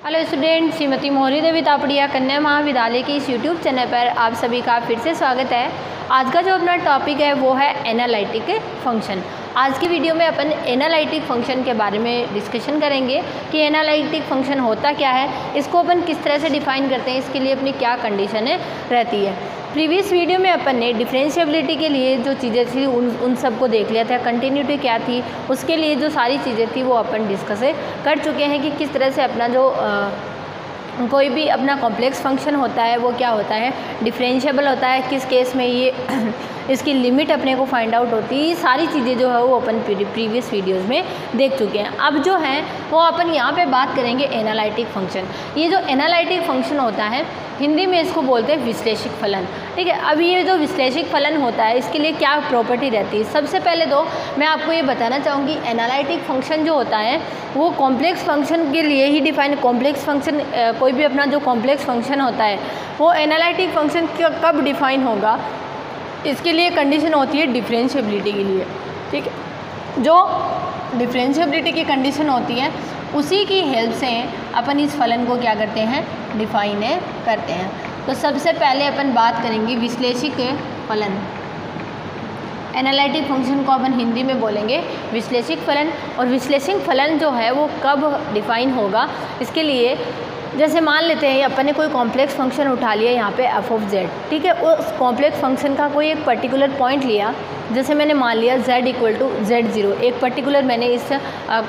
Hello student, Shrimati मोहरी देवी तापड़िया कन्या महाविद्यालय के इस यूट्यूब चैनल पर आप सभी का फिर से स्वागत है। आज का जो अपना टॉपिक है वो है एनालिटिक फंक्शन। आज की वीडियो में अपन एनालिटिक फंक्शन के बारे में डिस्कशन करेंगे कि एनालिटिक फंक्शन होता क्या है, इसको अपन किस तरह से डिफाइन करते हैं, इसके लिए अपनी क्या कंडीशन रहती है। प्रीवियस वीडियो में अपन ने डिफरेंशिएबिलिटी के लिए जो चीज़ें थी उन सब को देख लिया था। कंटिन्यूटी क्या थी, उसके लिए जो सारी चीज़ें थी वो अपन डिस्कस कर चुके हैं कि किस तरह से अपना जो कोई भी अपना कॉम्प्लेक्स फंक्शन होता है वो क्या होता है, डिफरेंशिएबल होता है, किस केस में ये इसकी लिमिट अपने को फाइंड आउट होती है। ये सारी चीज़ें जो है वो अपन प्रीवियस वीडियोस में देख चुके हैं। अब जो है वो अपन यहाँ पे बात करेंगे एनालिटिक फंक्शन। ये जो एनालिटिक फंक्शन होता है हिंदी में इसको बोलते हैं विश्लेषिक फलन। ठीक है, अब ये जो विश्लेषिक फलन होता है इसके लिए क्या प्रॉपर्टी रहती है। सबसे पहले तो मैं आपको ये बताना चाहूँगी एनालिटिक फंक्शन जो होता है वो कॉम्प्लेक्स फंक्शन के लिए ही डिफाइन। कॉम्प्लेक्स फंक्शन कोई भी अपना जो कॉम्प्लेक्स फंक्शन होता है वो एनालिटिक फंक्शन कब डिफाइन होगा, इसके लिए कंडीशन होती है डिफरेंशिएबिलिटी के लिए। ठीक है, जो डिफरेंशिएबिलिटी की कंडीशन होती है उसी की हेल्प से अपन इस फलन को क्या करते हैं, डिफाइन करते हैं। तो सबसे पहले अपन बात करेंगे विश्लेषिक फलन। एनालिटिक फंक्शन को अपन हिंदी में बोलेंगे विश्लेषिक फलन। और विश्लेषिक फलन जो है वो कब डिफाइन होगा, इसके लिए जैसे मान लेते हैं अपन ने कोई कॉम्प्लेक्स फंक्शन उठा लिया यहाँ पे f ऑफ z। ठीक है, उस कॉम्प्लेक्स फंक्शन का कोई एक पर्टिकुलर पॉइंट लिया, जैसे मैंने मान लिया z इक्वल टू z0। एक पर्टिकुलर मैंने इस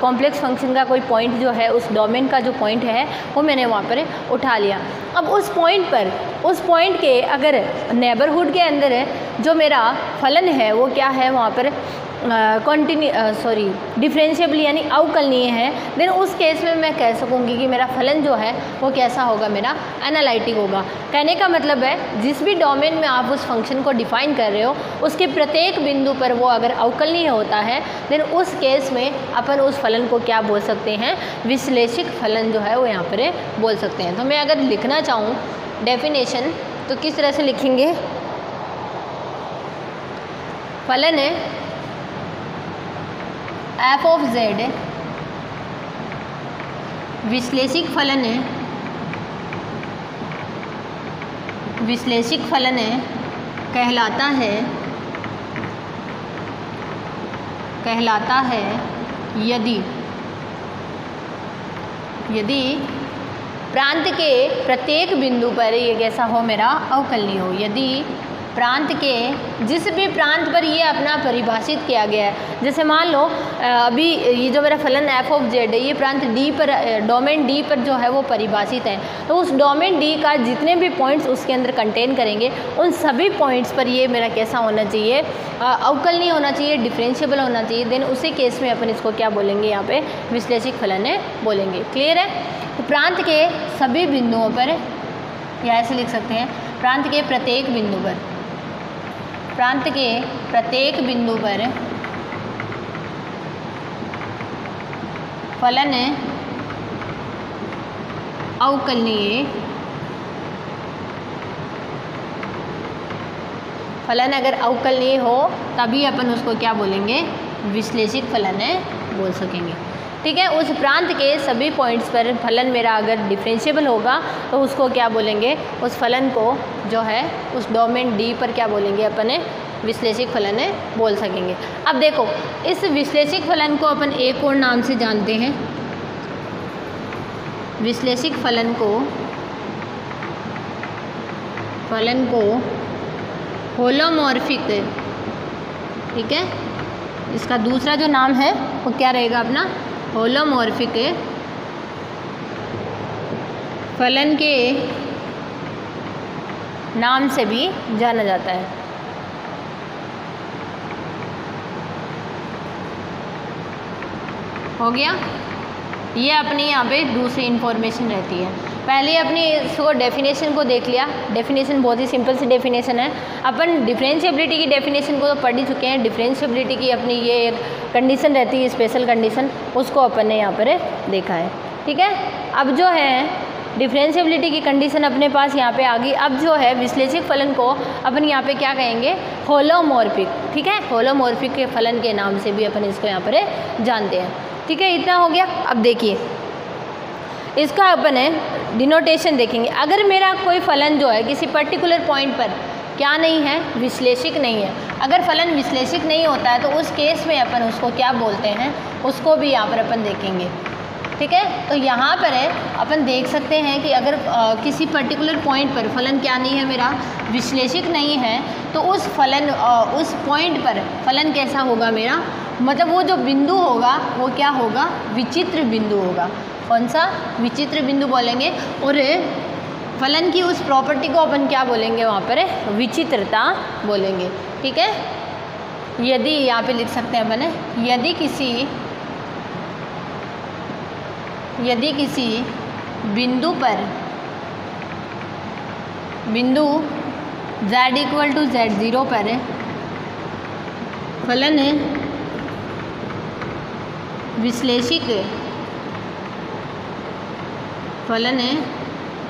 कॉम्प्लेक्स फंक्शन का कोई पॉइंट जो है, उस डोमेन का जो पॉइंट है वो मैंने वहाँ पर उठा लिया। अब उस पॉइंट के अगर नेबरहुड के अंदर जो मेरा फलन है वो क्या है, वहाँ पर डिफरेंशिएबल यानी अवकलनीय है, देन उस केस में मैं कह सकूँगी कि मेरा फलन जो है वो कैसा होगा, मेरा एनालिटिक होगा। कहने का मतलब है जिस भी डोमेन में आप उस फंक्शन को डिफाइन कर रहे हो उसके प्रत्येक बिंदु पर वो अगर अवकलनीय होता है देन उस केस में अपन उस फलन को क्या बोल सकते हैं, विश्लेषिक फलन जो है वो यहाँ पर बोल सकते हैं। तो मैं अगर लिखना चाहूँ डेफिनेशन तो किस तरह से लिखेंगे, फलन है f ऑफ z विश्लेषिक फलन है, विश्लेषिक फलन है कहलाता है यदि प्रांत के प्रत्येक बिंदु पर ये कैसा हो, मेरा अवकलनीय हो। यदि प्रांत के जिस भी प्रांत पर ये अपना परिभाषित किया गया है, जैसे मान लो अभी ये जो मेरा फलन f ऑफ z है ये प्रांत d पर, डोमेन d पर जो है वो परिभाषित है, तो उस डोमेन d का जितने भी पॉइंट्स उसके अंदर कंटेन करेंगे उन सभी पॉइंट्स पर ये मेरा कैसा होना चाहिए, अवकलनीय होना चाहिए, डिफरेंशिएबल होना चाहिए। देन उसी केस में अपन इसको क्या बोलेंगे, यहाँ पे विश्लेषिक फलन बोलेंगे। क्लियर है। तो प्रांत के सभी बिंदुओं पर, या ऐसे लिख सकते हैं प्रांत के प्रत्येक बिंदु पर, प्रांत के प्रत्येक बिंदु पर फलन अवकलनीय, फलन अगर अवकलनीय हो तभी अपन उसको क्या बोलेंगे, विश्लेषिक फलन बोल सकेंगे। ठीक है, उस प्रांत के सभी पॉइंट्स पर फलन मेरा अगर डिफरेंशिएबल होगा तो उसको क्या बोलेंगे, उस फलन को जो है उस डोमेन डी पर क्या बोलेंगे, अपन विश्लेषिक फलन बोल सकेंगे। अब देखो इस विश्लेषिक फलन को अपन एक और नाम से जानते हैं, विश्लेषिक फलन को होलोमॉर्फिक। ठीक है, इसका दूसरा जो नाम है वो क्या रहेगा अपना, होलोमॉर्फिक फलन के नाम से भी जाना जाता है। हो गया, ये अपनी यहाँ पे दूसरी इन्फॉर्मेशन रहती है। पहले अपनी इसको डेफिनेशन को देख लिया। डेफिनेशन बहुत ही सिंपल सी डेफिनेशन है। अपन डिफरेंशिएबिलिटी की डेफिनेशन को तो पढ़ ही चुके हैं। डिफरेंशिएबिलिटी की अपनी ये एक कंडीशन रहती है, स्पेशल कंडीशन, उसको अपन ने यहाँ पर देखा है। ठीक है, अब जो है डिफरेंशिएबिलिटी की कंडीशन अपने पास यहाँ पे आ गई। अब जो है विश्लेषिक फलन को अपन यहाँ पे क्या कहेंगे, होलोमॉर्फिक। ठीक है, होलोमॉर्फिक के फलन के नाम से भी अपन इसको यहाँ पर जानते हैं। ठीक है, इतना हो गया। अब देखिए इसका अपन है डिनोटेशन देखेंगे। अगर मेरा कोई फलन जो है किसी पर्टिकुलर पॉइंट पर क्या नहीं है, विश्लेषिक नहीं है, अगर फलन विश्लेषिक नहीं होता है तो उस केस में अपन उसको क्या बोलते हैं, उसको भी यहाँ पर अपन देखेंगे। ठीक है, तो यहाँ पर है अपन देख सकते हैं कि अगर किसी पर्टिकुलर पॉइंट पर फलन क्या नहीं है, मेरा विश्लेषिक नहीं है, तो उस फलन उस पॉइंट पर फलन कैसा होगा मेरा, मतलब वो जो बिंदु होगा वो क्या होगा, विचित्र बिंदु होगा। कौन सा, विचित्र बिंदु बोलेंगे। और फलन की उस प्रॉपर्टी को अपन क्या बोलेंगे, वहाँ पर विचित्रता बोलेंगे। ठीक है, यदि यहाँ पे लिख सकते हैं अपन, यदि किसी बिंदु पर बिंदु z = z0 पर फलन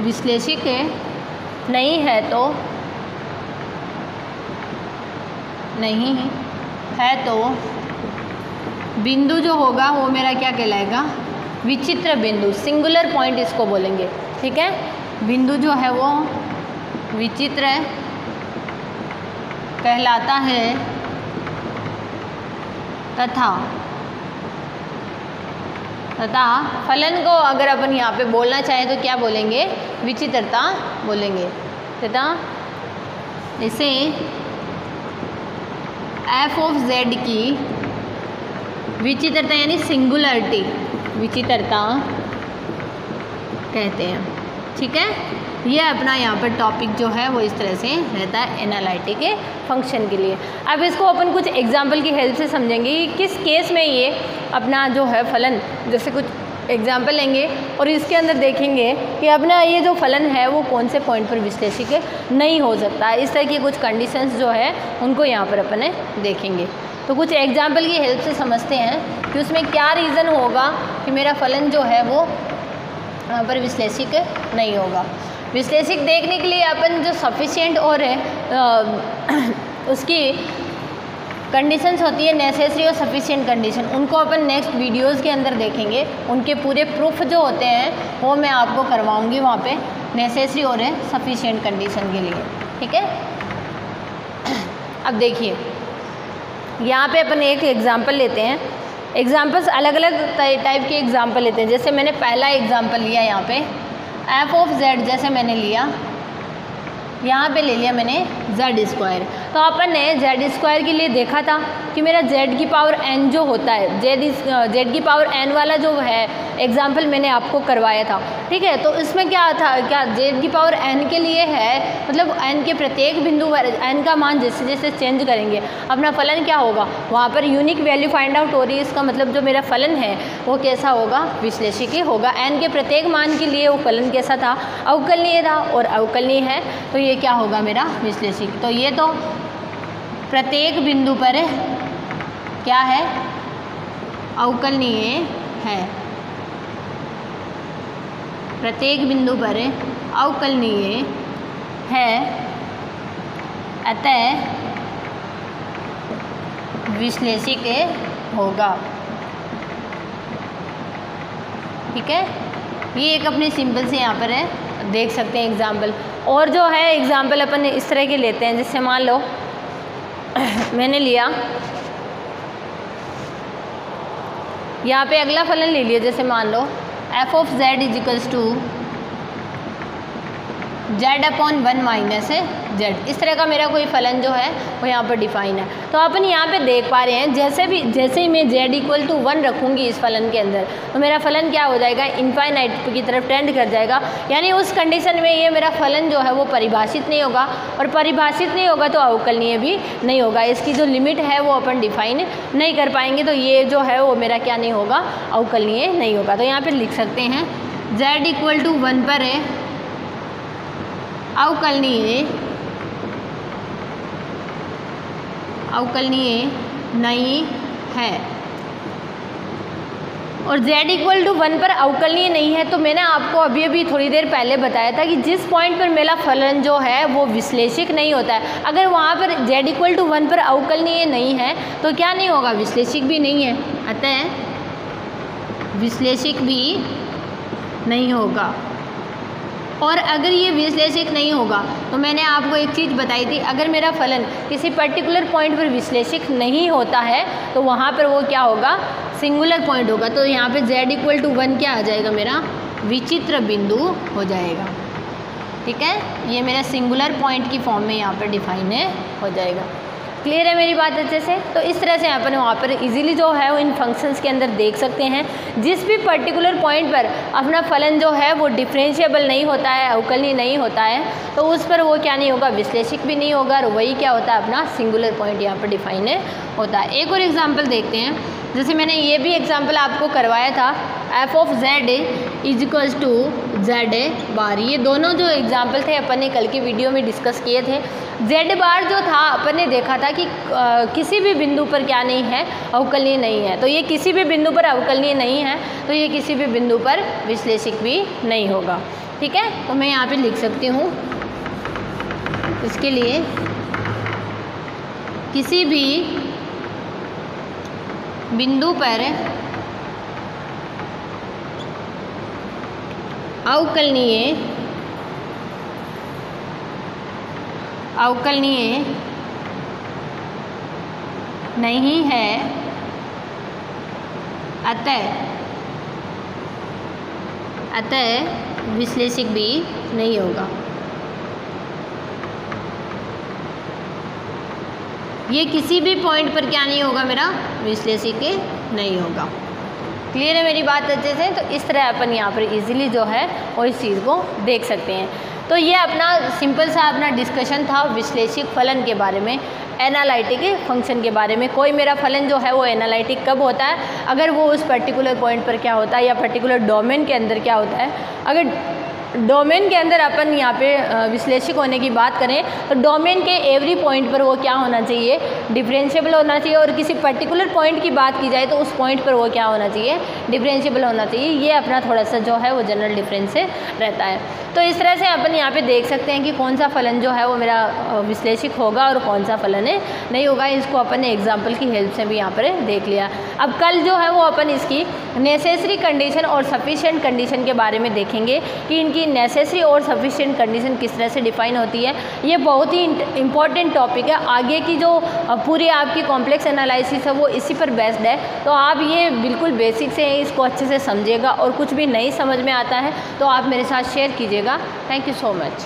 विश्लेषिक नहीं है तो बिंदु जो होगा वो मेरा क्या कहलाएगा, विचित्र बिंदु, सिंगुलर पॉइंट इसको बोलेंगे। ठीक है, बिंदु जो है वो विचित्र कहलाता है तथा फलन को अगर अपन यहाँ पे बोलना चाहें तो क्या बोलेंगे, विचित्रता बोलेंगे। तथा इसे f(z) की विचित्रता यानी सिंगुलरिटी, विचित्रता कहते हैं। ठीक है, ये अपना यहाँ पर टॉपिक जो है वो इस तरह से रहता है एनालिटिक फंक्शन के लिए। अब इसको अपन कुछ एग्जांपल की हेल्प से समझेंगे कि किस केस में ये अपना जो है फलन, जैसे कुछ एग्जांपल लेंगे और इसके अंदर देखेंगे कि अपना ये जो फलन है वो कौन से पॉइंट पर विश्लेषिक नहीं हो सकता। इस तरह की कुछ कंडीशंस जो है उनको यहाँ पर अपन देखेंगे। तो कुछ एग्जाम्पल की हेल्प से समझते हैं कि उसमें क्या रीज़न होगा कि मेरा फलन जो है वो यहाँ पर विश्लेषिक नहीं होगा। विश्लेषिक देखने के लिए अपन जो सफिशिएंट और उसकी कंडीशंस होती है, नेसेसरी और सफिशिएंट कंडीशन, उनको अपन नेक्स्ट वीडियोस के अंदर देखेंगे। उनके पूरे प्रूफ जो होते हैं वो मैं आपको करवाऊंगी वहाँ पे, नेसेसरी और सफिशिएंट कंडीशन के लिए। ठीक है, अब देखिए यहाँ पे अपन एक एग्जांपल लेते हैं। एग्जांपल्स अलग अलग टाइप के एग्जांपल लेते हैं। जैसे मैंने पहला एग्जांपल लिया यहाँ पे f(z), जैसे मैंने लिया यहाँ पे ले लिया मैंने z²। तो अपन ने z² के लिए देखा था कि मेरा z की पावर n जो होता है, z की पावर n वाला जो है एग्जाम्पल मैंने आपको करवाया था। ठीक है, तो इसमें क्या था, क्या z की पावर n के लिए है, मतलब n के प्रत्येक बिंदु पर n का मान जैसे जैसे चेंज करेंगे अपना फलन क्या होगा, वहाँ पर यूनिक वैल्यू फाइंड आउट हो रही है। इसका मतलब जो मेरा फलन है वो कैसा होगा, विश्लेषिकी होगा। n के प्रत्येक मान के लिए वो फलन कैसा था, अवकलनीय था, और अवकलनीय है तो ये क्या होगा मेरा विश्लेषिक। तो ये तो प्रत्येक बिंदु पर क्या है, अवकलनीय है, प्रत्येक बिंदु पर अवकलनीय है, अतः विश्लेषिक होगा। ठीक है, ये एक अपने सिंपल से यहाँ पर है, देख सकते हैं एग्जाम्पल। और जो है एग्जाम्पल अपन इस तरह के लेते हैं, जैसे मान लो मैंने लिया यहाँ पे अगला फलन ले लिया, जैसे मान लो f(z) = z/1 - z। इस तरह का मेरा कोई फलन जो है वो यहाँ पर डिफाइन है। तो अपन यहाँ पे देख पा रहे हैं जैसे ही मैं z = 1 रखूँगी इस फलन के अंदर, तो मेरा फलन क्या हो जाएगा, इनफाइनाइट की तरफ टेंड कर जाएगा। यानी उस कंडीशन में ये मेरा फलन जो है वो परिभाषित नहीं होगा, और परिभाषित नहीं होगा तो अवकलनीय भी नहीं होगा। इसकी जो लिमिट है वो अपन डिफाइन नहीं कर पाएंगे, तो ये जो है वो मेरा क्या नहीं होगा, अवकलनीय नहीं होगा। तो यहाँ पर लिख सकते हैं z = 1 पर है अवकलनीय नहीं है, और z = 1 पर अवकलनीय नहीं है। तो मैंने आपको अभी थोड़ी देर पहले बताया था कि जिस पॉइंट पर मेरा फलन जो है वो विश्लेषिक नहीं होता है, अगर वहाँ पर z = 1 पर अवकलनीय नहीं है तो क्या नहीं होगा, विश्लेषिक भी नहीं है, अतः विश्लेषिक भी नहीं होगा। और अगर ये विश्लेषक नहीं होगा तो मैंने आपको एक चीज़ बताई थी, अगर मेरा फलन किसी पर्टिकुलर पॉइंट पर विश्लेषक नहीं होता है तो वहाँ पर वो क्या होगा, सिंगुलर पॉइंट होगा। तो यहाँ पे z इक्वल टू 1 क्या आ जाएगा, मेरा विचित्र बिंदु हो जाएगा। ठीक है, ये मेरा सिंगुलर पॉइंट की फॉर्म में यहाँ पर डिफाइन हो जाएगा। क्लियर है मेरी बात अच्छे से? तो इस तरह से अपन वहाँ पर इजीली जो है वो इन फंक्शंस के अंदर देख सकते हैं। जिस भी पर्टिकुलर पॉइंट पर अपना फलन जो है वो डिफरेंशिएबल नहीं होता है, अवकलनीय नहीं होता है, तो उस पर वो क्या नहीं होगा, विश्लेषक भी नहीं होगा, और वही क्या होता है, अपना सिंगुलर पॉइंट यहाँ पर डिफाइन होता है। एक और एग्जाम्पल देखते हैं, जैसे मैंने ये भी एग्जाम्पल आपको करवाया था, f of z is equals to z bar. ये दोनों जो एग्जाम्पल थे अपन ने कल की वीडियो में डिस्कस किए थे। z बार जो था अपन ने देखा था कि किसी भी बिंदु पर क्या नहीं है, अवकलनीय नहीं है। तो ये किसी भी बिंदु पर अवकलनीय नहीं है, तो ये किसी भी बिंदु पर विश्लेषक भी नहीं होगा। ठीक है, तो मैं यहाँ पे लिख सकती हूँ इसके लिए, किसी भी बिंदु पर अवकलनीय नहीं है, अतः विश्लेषक भी नहीं होगा। ये किसी भी पॉइंट पर क्या नहीं होगा, मेरा विश्लेषक नहीं होगा। क्लियर है मेरी बात अच्छे से? तो इस तरह अपन यहाँ पर इजीली जो है वो इस चीज़ को देख सकते हैं। तो ये अपना सिंपल सा अपना डिस्कशन था विश्लेषक फलन के बारे में, एनालिटिक फंक्शन के बारे में। कोई मेरा फलन जो है वो एनालिटिक कब होता है, अगर वो उस पर्टिकुलर पॉइंट पर क्या होता है, या पर्टिकुलर डोमेन के अंदर क्या होता है। अगर डोमेन के अंदर अपन यहाँ पे विश्लेषक होने की बात करें तो डोमेन के एवरी पॉइंट पर वो क्या होना चाहिए, डिफरेंशिएबल होना चाहिए। और किसी पर्टिकुलर पॉइंट की बात की जाए तो उस पॉइंट पर वो क्या होना चाहिए, डिफरेंशिएबल होना चाहिए। ये अपना थोड़ा सा जो है वो जनरल डिफरेंस से रहता है। तो इस तरह से अपन यहाँ पे देख सकते हैं कि कौन सा फलन जो है वो मेरा विश्लेषक होगा और कौन सा फलन नहीं होगा। इसको अपन ने एग्जाम्पल की हेल्प से भी यहाँ पर देख लिया। अब कल जो है वो अपन इसकी नेसेसरी कंडीशन और सफिशिएंट कंडीशन के बारे में देखेंगे कि इनकी नेसेसरी और सफिशिएंट कंडीशन किस तरह से डिफाइन होती है। ये बहुत ही इंपॉर्टेंट टॉपिक है। आगे की जो पूरी आपकी कॉम्प्लेक्स एनालिसिस है वो इसी पर बेस्ड है। तो आप ये बिल्कुल बेसिक से इसको अच्छे से समझिएगा, और कुछ भी नहीं समझ में आता है तो आप मेरे साथ शेयर कीजिएगा। Thank you so much.